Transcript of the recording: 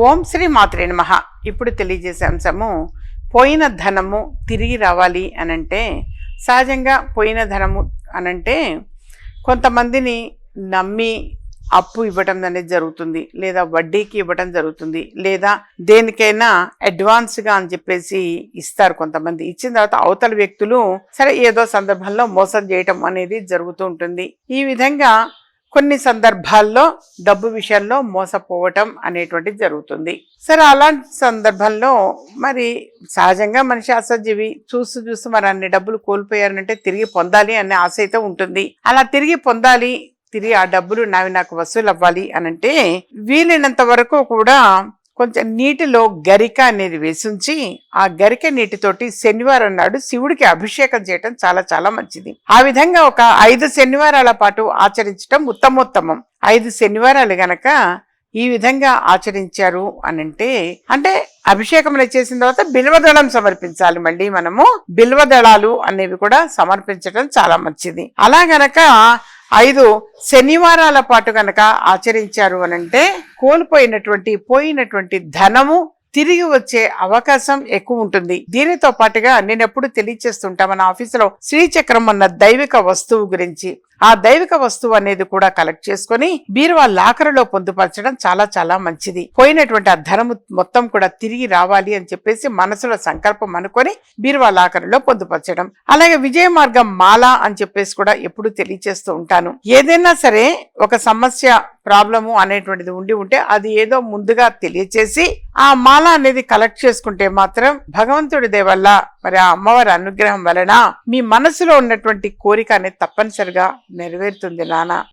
ఓం శ్రీ మాత్రే నమః. ఇప్పుడు తెలియజేసే అంశము పోయిన ధనము తిరిగి రావాలి అనంటే, సహజంగా పోయిన ధనము అనంటే కొంతమందిని నమ్మి అప్పు ఇవ్వటం అనేది జరుగుతుంది, లేదా వడ్డీకి ఇవ్వటం జరుగుతుంది, లేదా దేనికైనా అడ్వాన్స్గా అని చెప్పేసి ఇస్తారు కొంతమంది. ఇచ్చిన తర్వాత అవతల వ్యక్తులు సరే ఏదో సందర్భంలో మోసం చేయటం అనేది జరుగుతూ ఉంటుంది. ఈ విధంగా కొన్ని సందర్భాల్లో డబ్బు విషయంలో మోసపోవటం అనేటువంటిది జరుగుతుంది. సరే అలాంటి సందర్భంలో మరి సహజంగా మనిషి అసజీవి, చూస్తూ మరి అన్ని డబ్బులు కోల్పోయారంటే తిరిగి పొందాలి అనే ఆశ అయితే ఉంటుంది. అలా తిరిగి పొందాలి, తిరిగి ఆ డబ్బులు నాకు వసూలు అవ్వాలి అనంటే వీలైనంత వరకు కూడా కొంచెం నీటిలో గరిక అనేది వేసుంచి ఆ గరిక నీటితోటి శనివారం నాడు శివుడికి అభిషేకం చేయటం చాలా చాలా మంచిది. ఆ విధంగా ఒక 5 శనివారాల పాటు ఆచరించటం ఉత్తమోత్తమం. 5 శనివారాలు గనక ఈ విధంగా ఆచరించారు అనంటే, అంటే అభిషేకం చేసిన తర్వాత బిల్వదళం సమర్పించాలి. మళ్ళీ మనము బిల్వదళాలు అనేవి కూడా సమర్పించడం చాలా మంచిది. అలా గనక 5 శనివారాల పాటు గనక ఆచరించారు అనంటే పోయినటువంటి ధనము తిరిగి వచ్చే అవకాశం ఎక్కువ ఉంటుంది. దీనితో పాటుగా నేను ఎప్పుడు తెలియచేస్తుంటా మన ఆఫీసులో శ్రీచక్రం అన్న దైవిక వస్తువు గురించి. ఆ దైవిక వస్తువు అనేది కూడా కలెక్ట్ చేసుకుని బీరువా లాకరులో పొందుపరచడం చాలా చాలా మంచిది. పోయినటువంటి ఆ ధనము మొత్తం కూడా తిరిగి రావాలి అని చెప్పేసి మనసులో సంకల్పం అనుకొని బీరువా లాకరులో పొందుపరచడం. అలాగే విజయ మార్గం మాల అని చెప్పేసి కూడా ఎప్పుడు తెలియచేస్తూ ఉంటాను. ఏదైనా సరే ఒక సమస్య ప్రాబ్లము అనేటువంటిది ఉంటే అది ఏదో ముందుగా తెలియచేసి ఆ మాల అనేది కలెక్ట్ చేసుకుంటే మాత్రం భగవంతుడి దయ వల్ల మరి ఆ అమ్మవారి అనుగ్రహం వలన మీ మనసులో ఉన్నటువంటి కోరిక అనేది తప్పనిసరిగా నెరవేరుతుంది నాన్న.